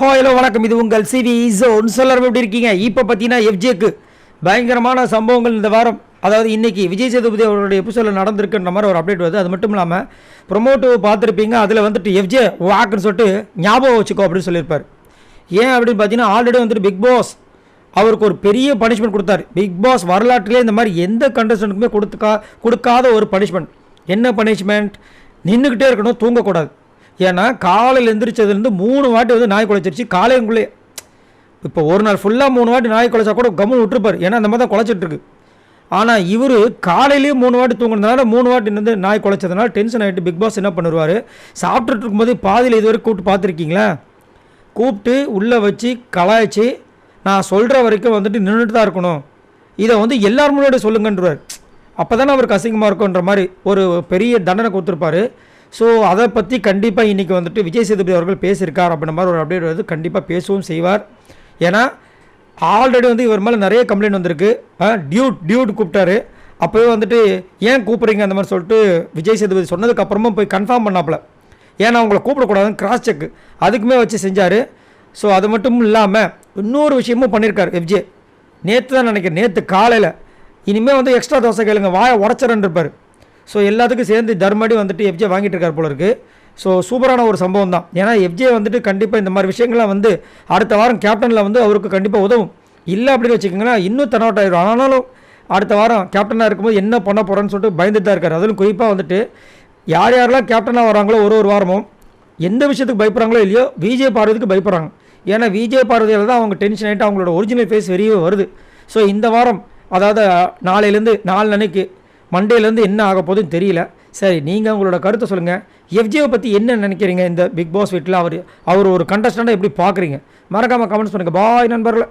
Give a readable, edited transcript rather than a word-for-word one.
Hello வணக்கம். இது உங்கள் சிவி ஜோன். சொல்லர் எப்படி இருக்கீங்க? இப்போ பார்த்தீங்கன்னா எஃப்ஜேக்கு பயங்கரமான சம்பவங்கள் இந்த வாரம், அதாவது இன்றைக்கி விஜய் சேதுபதி அவருடைய எபிசோடில் நடந்திருக்குன்ற மாதிரி ஒரு அப்டேட் வருது. அது மட்டும் இல்லாமல் ப்ரொமோட்டிவ் பார்த்துருப்பீங்க. அதில் வந்துட்டு எஃப்ஜே வாக்குன்னு சொல்லிட்டு ஞாபகம் வச்சுக்கோ அப்படின்னு சொல்லியிருப்பார். ஏன் அப்படின்னு பார்த்தீங்கன்னா ஆல்ரெடி வந்துட்டு பிக் பாஸ் அவருக்கு ஒரு பெரிய பனிஷ்மெண்ட் கொடுத்தாரு. பிக் பாஸ் வரலாற்றிலே இந்த மாதிரி எந்த கண்டஸ்டன்ட்டுக்குமே கொடுக்காத ஒரு பனிஷ்மெண்ட். என்ன பனிஷ்மெண்ட்? நின்றுக்கிட்டே இருக்கணும், தூங்கக்கூடாது. ஏன்னா காலையில் எந்திரிச்சதுலேருந்து 3 வாட்டி வந்து நாய் குலைச்சிருச்சு காலையுக்குள்ளே. இப்போ ஒரு நாள் ஃபுல்லாக 3 வாட்டி நாய் குலைச்சா கூட கம்முன்னு விட்டுருப்பார், ஏன்னா அந்த மாதிரி தான் குலைச்சிட்ருக்கு. ஆனால் இவர் காலையிலேயே 3 வாட்டி தூங்குறதுனால 3 வாட்டி வந்து நாய் குலைச்சதுனால டென்ஷன் ஆகிட்டு பிக் பாஸ் என்ன பண்ணுவார், சாப்பிட்டுட்டு இருக்கும்போது பாதியில் இதுவரை கூப்பிட்டு பார்த்துருக்கீங்களா? கூப்பிட்டு உள்ளே வச்சு கலாய்ச்சி நான் சொல்கிற வரைக்கும் வந்துட்டு நின்றுட்டு தான் இருக்கணும், இதை வந்து எல்லார் முன்னாடி சொல்லுங்கன்றார். அப்போ தானே அவருக்கு அசிங்கமாக இருக்குன்ற மாதிரி ஒரு பெரிய தண்டனை கொடுத்துருப்பாரு. ஸோ அதை பற்றி கண்டிப்பாக இன்றைக்கி வந்துட்டு விஜய் சேதுபதி அவர்கள் பேசியிருக்கார் அப்படின்ற மாதிரி ஒரு அப்டேட் வருது. கண்டிப்பாக பேசவும் செய்வார். ஏன்னா ஆல்ரெடி வந்து இவர் மேலே நிறைய கம்ப்ளைண்ட் வந்திருக்கு. டியூட் கூப்பிட்டாரு. அப்போவே வந்துட்டு ஏன் கூப்பிட்றீங்க அந்த மாதிரி சொல்லிட்டு விஜய் சேதுபதி சொன்னதுக்கப்புறமா போய் கன்ஃபார்ம் பண்ணாப்புல, ஏன்னா அவங்கள கூப்பிடக்கூடாதுன்னு கிராஸ் செக்கு அதுக்குமே வச்சு செஞ்சார். ஸோ அது மட்டும் இல்லாமல் இன்னொரு விஷயமும் பண்ணியிருக்கார் எஃப்ஜே. நேற்று தான் நினைக்கிறேன், நேற்று காலையில் இனிமேல் வந்து எக்ஸ்ட்ரா தோசை கேளுங்க வாயை உடச்சிடன்னு இருப்பார். ஸோ எல்லாத்துக்கும் சேர்ந்து தர்மடி வந்துட்டு எஃப்ஜே வாங்கிட்டு இருக்கார் போல இருக்குது. ஸோ சூப்பரான ஒரு சம்பவம் தான். ஏன்னா எஃப்ஜே வந்துட்டு கண்டிப்பாக இந்த மாதிரி விஷயங்கள்லாம் வந்து அடுத்த வாரம் கேப்டனில் வந்து அவருக்கு கண்டிப்பாக உதவும். இல்லை அப்படின்னு வச்சுக்கோங்கன்னா இன்னும் தன்னோட் ஆகிடும். ஆனாலும் அடுத்த வாரம் கேப்டனாக இருக்கும்போது என்ன பண்ண போகிறேன்னு சொல்லிட்டு பயந்துட்டு தான் இருக்கார். அதிலும் குறிப்பாக வந்துட்டு யாரெல்லாம் கேப்டனாக வராங்களோ ஒரு வாரமும் எந்த விஷயத்துக்கு பயப்படுறாங்களோ இல்லையோ விஜய் பார்வதிக்கு பயப்படுறாங்க. ஏன்னா விஜய் பார்வதியில் தான் அவங்க டென்ஷன் ஆகிட்டு அவங்களோட ஒரிஜினல் ஃபேஸ் வெளியே வருது. ஸோ இந்த வாரம், அதாவது நாளையிலேருந்து 4 அன்னைக்கு மண்டேலேருந்து என்ன ஆக போகுதுன்னு தெரியல. சரி, நீங்கள் உங்களோட கருத்தை சொல்லுங்கள். எஃப்ஜேவை பற்றி என்ன நினைக்கிறீங்க? இந்த பிக் பாஸ் வீட்டில் அவர் ஒரு கண்டஸ்டண்ட்டாக எப்படி பார்க்குறீங்க? மறக்காமல் கமெண்ட்ஸ் பண்ணுங்கள். பாய் நண்பர்களே.